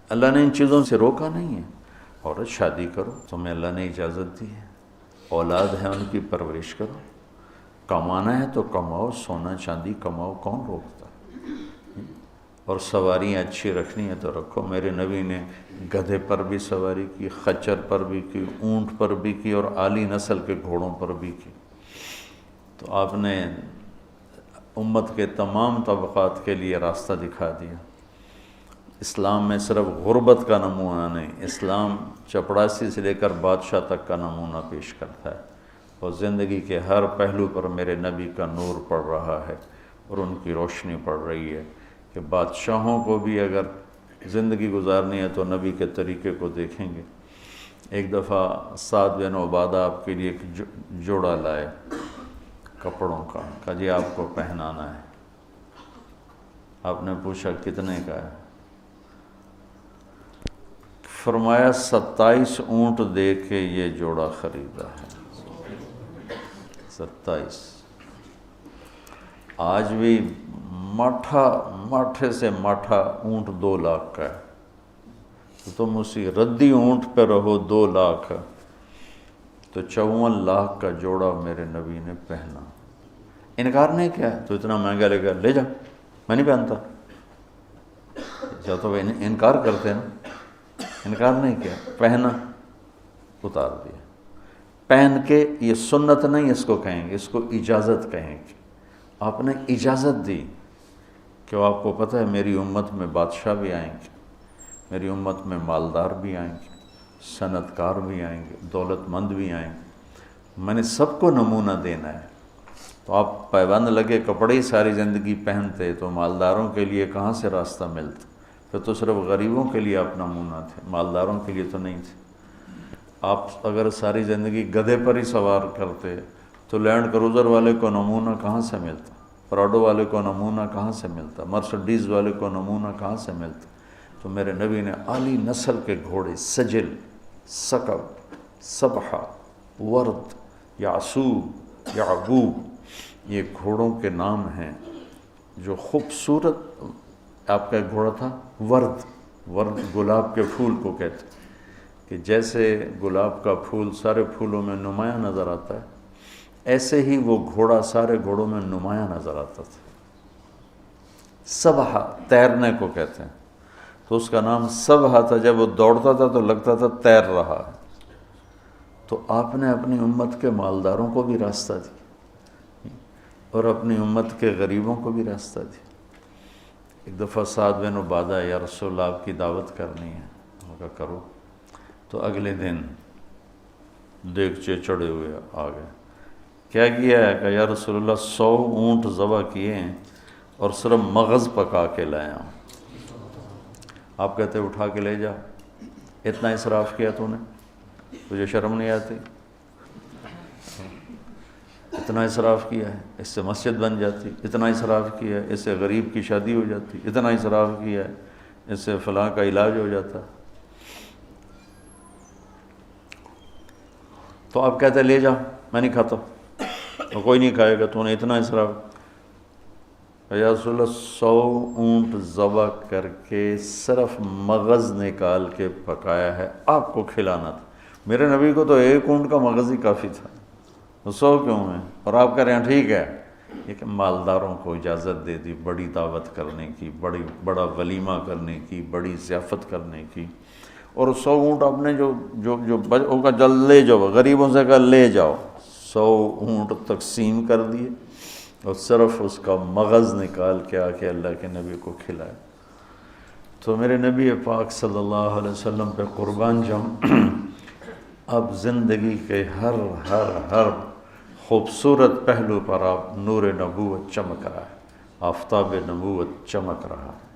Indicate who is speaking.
Speaker 1: اللہ نے ان چیزوں سے روکا نہیں ہے. عورت شادی کرو، تمہیں اللہ نے اجازت دی ہے، اولاد ہے ان کی پرورش کرو، کمانا ہے تو کماؤ، سونا چاندی کماؤ، کون روکتا؟ اور سواریاں اچھی رکھنی ہے تو رکھو. میرے نبی نے گدھے پر بھی سواری کی، خچر پر بھی کی، اونٹ پر بھی کی، اور اعلی نسل کے گھوڑوں پر بھی کی. تو آپ نے امت کے تمام طبقات کے لیے راستہ دکھا دیا. اسلام میں صرف غربت کا نمونہ نہیں، اسلام چپڑاسی سے لے کر بادشاہ تک کا نمونہ پیش کرتا ہے، اور زندگی کے ہر پہلو پر میرے نبی کا نور پڑ رہا ہے اور ان کی روشنی پڑ رہی ہے کہ بادشاہوں کو بھی اگر زندگی گزارنی ہے تو نبی کے طریقے کو دیکھیں گے. ایک دفعہ سعد بن عبادہ آپ کے لیے ایک جوڑا لائے کپڑوں کا، کہا جی آپ کو پہنانا ہے. آپ نے پوچھا کتنے کا ہے؟ فرمایا 27 اونٹ دے کے یہ جوڑا خریدا ہے. 27. آج بھی ماٹھے سے ماٹھا اونٹ 2 لاکھ کا ہے، تو تم اسی ردی اونٹ پہ رہو. 2 لاکھ تو 54 لاکھ کا جوڑا میرے نبی نے پہنا. انکار نہیں کیا. تو اتنا مہنگا لے گا، لے جا، میں نہیں پہنتا. تو انکار کرتے ہیں نا، انکار نہیں کیا، پہنا، اتار دیا. پہن کے یہ سنت نہیں اس کو کہیں گے، اس کو اجازت کہیں گے. آپ نے اجازت دی کہ آپ کو پتہ ہے میری امت میں بادشاہ بھی آئیں گے، میری امت میں مالدار بھی آئیں گے، صنعت کار بھی آئیں گے، دولت مند بھی آئیں گے، میں نے سب کو نمونہ دینا ہے. تو آپ پابند لگے کپڑے ہی ساری زندگی پہنتے تو مالداروں کے لیے کہاں سے راستہ ملتا؟ پھر تو صرف غریبوں کے لیے آپ نمونہ تھے، مالداروں کے لیے تو نہیں تھے. آپ اگر ساری زندگی گدھے پر ہی سوار کرتے تو لینڈ کروزر والے کو نمونہ کہاں سے ملتا؟ پراڈو والے کو نمونہ کہاں سے ملتا؟ مرسڈیز والے کو نمونہ کہاں سے ملتا؟ تو میرے نبی نے اعلی نسل کے گھوڑے، سجل، ثقب، سبحہ، ورد، یعصوب، یعقوب، یہ گھوڑوں کے نام ہیں جو خوبصورت. آپ کا ایک گھوڑا تھا ورد گلاب کے پھول کو کہتے ہیں، کہ جیسے گلاب کا پھول سارے پھولوں میں نمایاں نظر آتا ہے، ایسے ہی وہ گھوڑا سارے گھوڑوں میں نمایاں نظر آتا تھا. سبحہ تیرنے کو کہتے ہیں، تو اس کا نام سبحہ تھا. جب وہ دوڑتا تھا تو لگتا تھا تیر رہا ہے. تو آپ نے اپنی امت کے مالداروں کو بھی راستہ دیا اور اپنی امت کے غریبوں کو بھی راستہ دیا. ایک دفعہ سعد بن عبادہ، یا رسول اللہ آپ کی دعوت کرنی ہے. میں کہا کرو. تو اگلے دن دیگچے چڑھے ہوئے آ گئے. کیا کیا ہے؟ کہ یا رسول اللہ 100 اونٹ ذبح کیے ہیں اور صرف مغز پکا کے لایا ہوں. آپ کہتے اٹھا کے لے جا. اتنا اسراف کیا تو نے؟ تجھے شرم نہیں آتی؟ اتنا اسراف کیا ہے، اس سے مسجد بن جاتی. اتنا اسراف کیا ہے، اس سے غریب کی شادی ہو جاتی. اتنا اسراف کیا ہے، اس سے فلاں کا علاج ہو جاتا. تو آپ کہتے لے جا، میں نہیں کھاتا. تو کوئی نہیں کھائے گا، تو نے اتنا اسراف. یا رسول اللہ 100 اونٹ ذبح کر کے صرف مغز نکال کے پکایا ہے، آپ کو کھلانا تھا. میرے نبی کو تو 1 اونٹ کا مغز ہی کافی تھا، 100 کیوں ہیں؟ اور آپ کہہ رہے ہیں ٹھیک ہے. لیکن مالداروں کو اجازت دے دی بڑی دعوت کرنے کی، بڑا ولیمہ کرنے کی، بڑی ضیافت کرنے کی. اور 100 اونٹ آپ نے جو جلد لے جاؤ، غریبوں سے کہا لے جاؤ. 100 اونٹ تقسیم کر دیے اور صرف اس کا مغز نکال کے آ کے اللہ کے نبی کو کھلائے. تو میرے نبی پاک صلی اللہ علیہ وسلم پہ قربان جاؤں. اب زندگی کے ہر خوبصورت پہلو پر آپ نور نبوت چمک رہا ہے، آفتاب نبوت چمک رہا ہے.